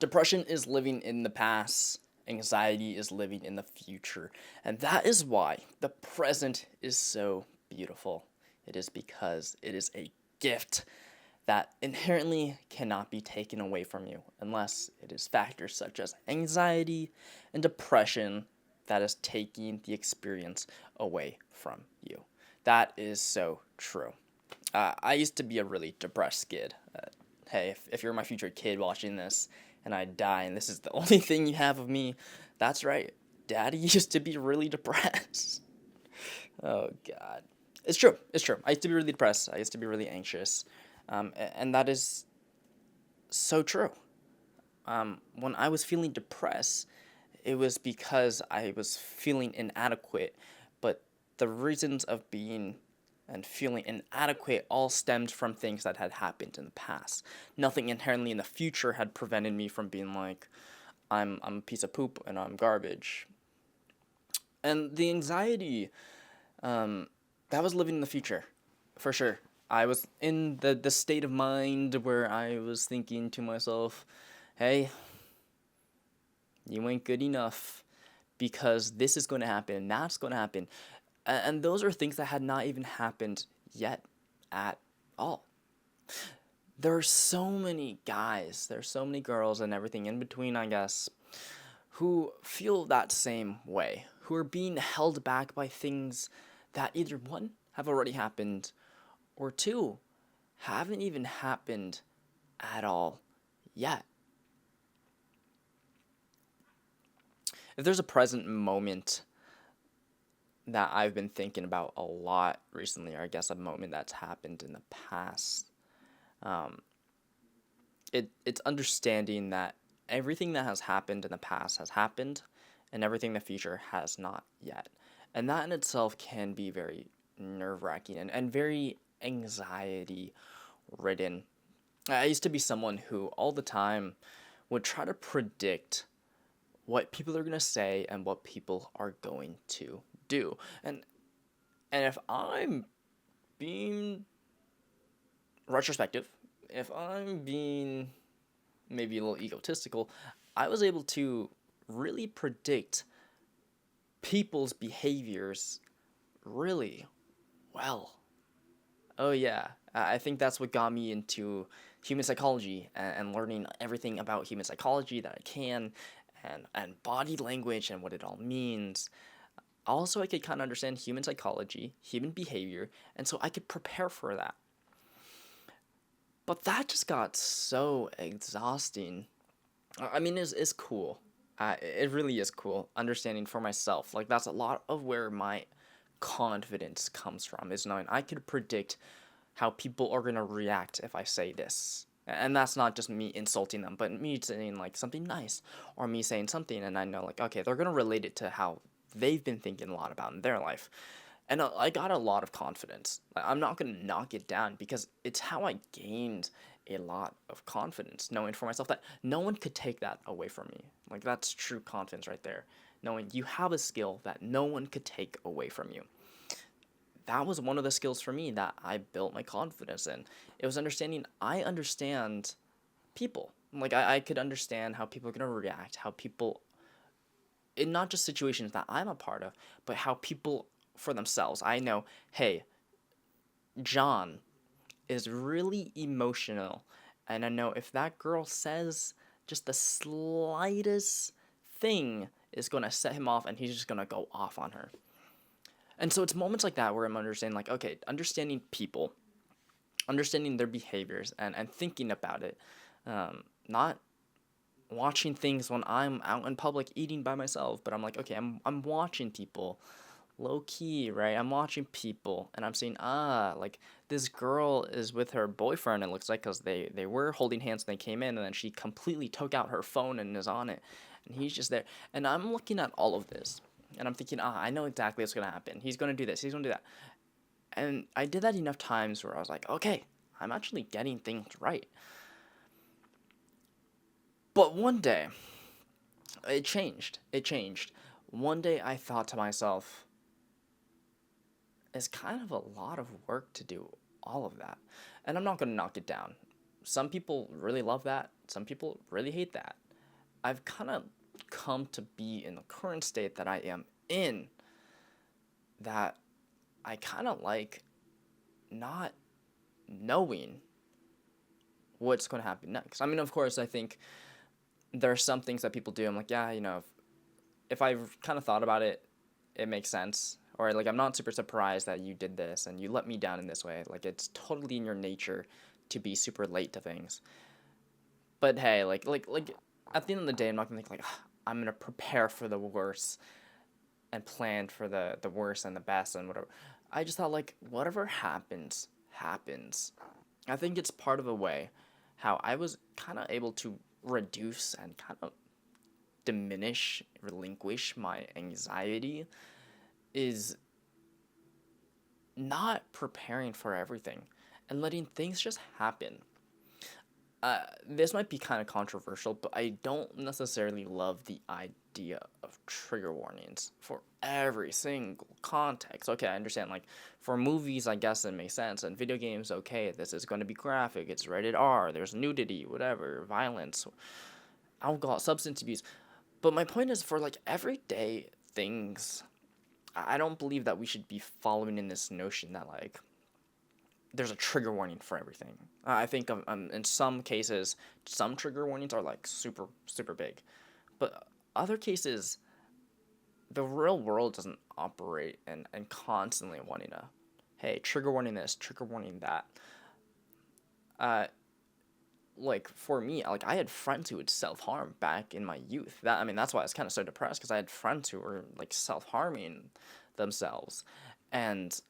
Depression is living in the past, anxiety is living in the future. And that is why the present is so beautiful. It is because it is a gift that inherently cannot be taken away from you unless it is factors such as anxiety and depression that is taking the experience away from you. That is so true. I used to be a really depressed kid. Hey, if you're my future kid watching this and I die and this is the only thing you have of me, that's right. Daddy used to be really depressed. Oh, God. It's true. It's true. I used to be really depressed. I used to be really anxious. And that is so true. When I was feeling depressed, it was because I was feeling inadequate, but the reasons of being and feeling inadequate all stemmed from things that had happened in the past. Nothing inherently in the future had prevented me from being like, I'm a piece of poop and I'm garbage. And the anxiety, that was living in the future, for sure. I was in the state of mind where I was thinking to myself, hey, you ain't good enough because this is going to happen and that's going to happen. And those are things that had not even happened yet at all. There are so many guys, there's so many girls and everything in between, I guess, who feel that same way, who are being held back by things that either one, have already happened, or two, haven't even happened at all yet. If there's a present moment that I've been thinking about a lot recently, or I guess a moment that's happened in the past, it's understanding that everything that has happened in the past has happened, and everything in the future has not yet. And that in itself can be very nerve wracking and very anxiety ridden. I used to be someone who all the time would try to predict what people are going to say and what people are going to do. And if I'm being retrospective, if I'm being maybe a little egotistical, I was able to really predict people's behaviors really well. Oh yeah, I think that's what got me into human psychology and learning everything about human psychology that I can, and body language and what it all means. Also, I could kind of understand human psychology, human behavior, and so I could prepare for that. But that just got so exhausting. I mean, it's cool. It really is cool understanding for myself. Like, that's a lot of where my confidence comes from, is knowing I could predict how people are going to react if I say this. And that's not just me insulting them, but me saying, like, something nice, or me saying something, and I know, like, okay, they're going to relate it to how they've been thinking a lot about in their life. And I got a lot of confidence. Like, I'm not going to knock it down because it's how I gained a lot of confidence, knowing for myself that no one could take that away from me. Like, that's true confidence right there. Knowing you have a skill that no one could take away from you. That was one of the skills for me that I built my confidence in. It was understanding I understand people. Like, I could understand how people are going to react, how people, in not just situations that I'm a part of, but how people for themselves. I know, hey, John is really emotional, and I know if that girl says just the slightest thing is going to set him off and he's just going to go off on her. And so it's moments like that where I'm understanding, like, okay, understanding people, understanding their behaviors, and thinking about it. Not watching things when I'm out in public eating by myself, but I'm like, okay, I'm watching people low key, right? I'm watching people and I'm seeing, like, this girl is with her boyfriend, it looks like, because they were holding hands when they came in, and then she completely took out her phone and is on it, and he's just there. And I'm looking at all of this and I'm thinking, I know exactly what's going to happen. He's going to do this, he's going to do that. And I did that enough times where I was like, okay, I'm actually getting things right. But one day, it changed. It changed. One day I thought to myself, it's kind of a lot of work to do all of that. And I'm not going to knock it down. Some people really love that. Some people really hate that. I've kind of come to be in the current state that I am in, that I kind of like not knowing what's going to happen next. I mean, of course, I think there are some things that people do. I'm like, yeah, if I've kind of thought about it, it makes sense. Or like, I'm not super surprised that you did this and you let me down in this way. Like, it's totally in your nature to be super late to things. But hey, like at the end of the day, I'm not gonna think like, I'm gonna prepare for the worst and plan for the worst and the best and whatever. I just thought like, whatever happens, happens. I think it's part of a way how I was kind of able to reduce and kind of diminish, relinquish my anxiety, is not preparing for everything and letting things just happen. This might be kind of controversial, but I don't necessarily love the idea of trigger warnings for every single context. Okay, I understand, like, for movies, I guess it makes sense, and video games, okay, this is going to be graphic, it's rated R, there's nudity, whatever, violence, alcohol, substance abuse. But my point is, for, like, everyday things, I don't believe that we should be following in this notion that, like, there's a trigger warning for everything. I think in some cases, some trigger warnings are like super, super big. But other cases, the real world doesn't operate and constantly wanting to, hey, trigger warning this, trigger warning that. Like for me, like I had friends who would self-harm back in my youth. That's why I was kind of so depressed, because I had friends who were like self-harming themselves. And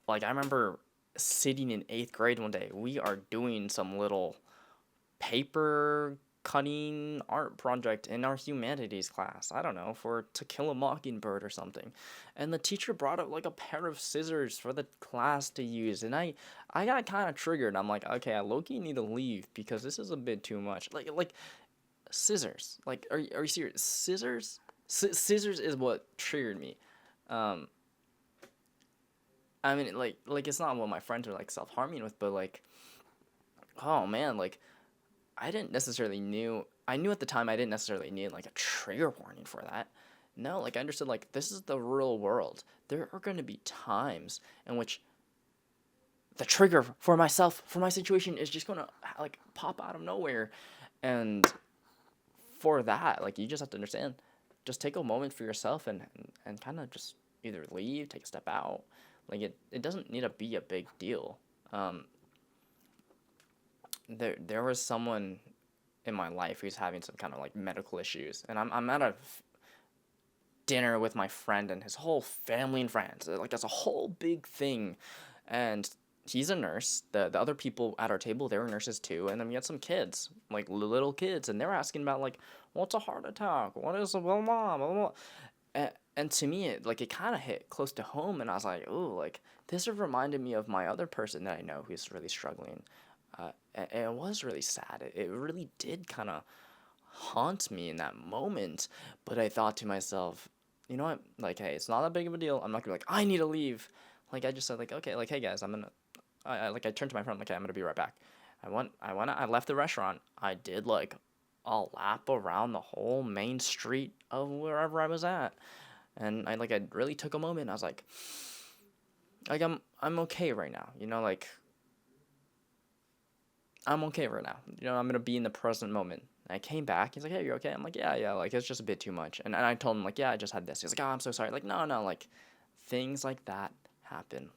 like I remember sitting in 8th grade one day, we are doing some little paper cutting art project in our humanities class. I don't know, for To Kill a Mockingbird or something. And the teacher brought up like a pair of scissors for the class to use. And I got kind of triggered. I'm like, okay, I low-key need to leave because this is a bit too much. Like scissors. Like, are you serious? Scissors? Scissors is what triggered me. I mean, like it's not what my friends are like self-harming with, but like, oh man, like I didn't necessarily knew. I knew at the time I didn't necessarily need like a trigger warning for that. No, like I understood like this is the real world. There are going to be times in which the trigger for myself, for my situation, is just going to like pop out of nowhere, and for that, like you just have to understand, just take a moment for yourself and kind of just either leave, take a step out. Like it doesn't need to be a big deal. There was someone in my life who's having some kind of like medical issues, and I'm at a dinner with my friend and his whole family and friends. Like that's a whole big thing, and he's a nurse. The other people at our table, they were nurses too, and then we had some kids, like little kids, and they were asking about like, what's a heart attack? What is a blah blah blah blah. And to me, it kind of hit close to home, and I was like, ooh, like this reminded me of my other person that I know who's really struggling. And it was really sad. It really did kind of haunt me in that moment. But I thought to myself, you know what? Like, hey, it's not that big of a deal. I'm not gonna be like, I need to leave. Like, I just said, like, okay, like, hey guys, I'm gonna. I turned to my friend, like, hey, I'm gonna be right back. I left the restaurant. I did like a lap around the whole main street of wherever I was at, and I really took a moment. I was like I'm okay right now. Like I'm okay right now. I'm gonna be in the present moment. And I came back. He's like, hey, you're okay? I'm like, yeah. Like it's just a bit too much. And I told him like, yeah, I just had this. He's like, oh, I'm so sorry. Like, no, like things like that happen.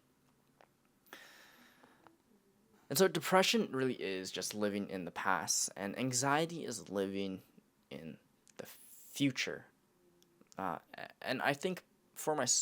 And so depression really is just living in the past, and anxiety is living in the future. And I think for myself,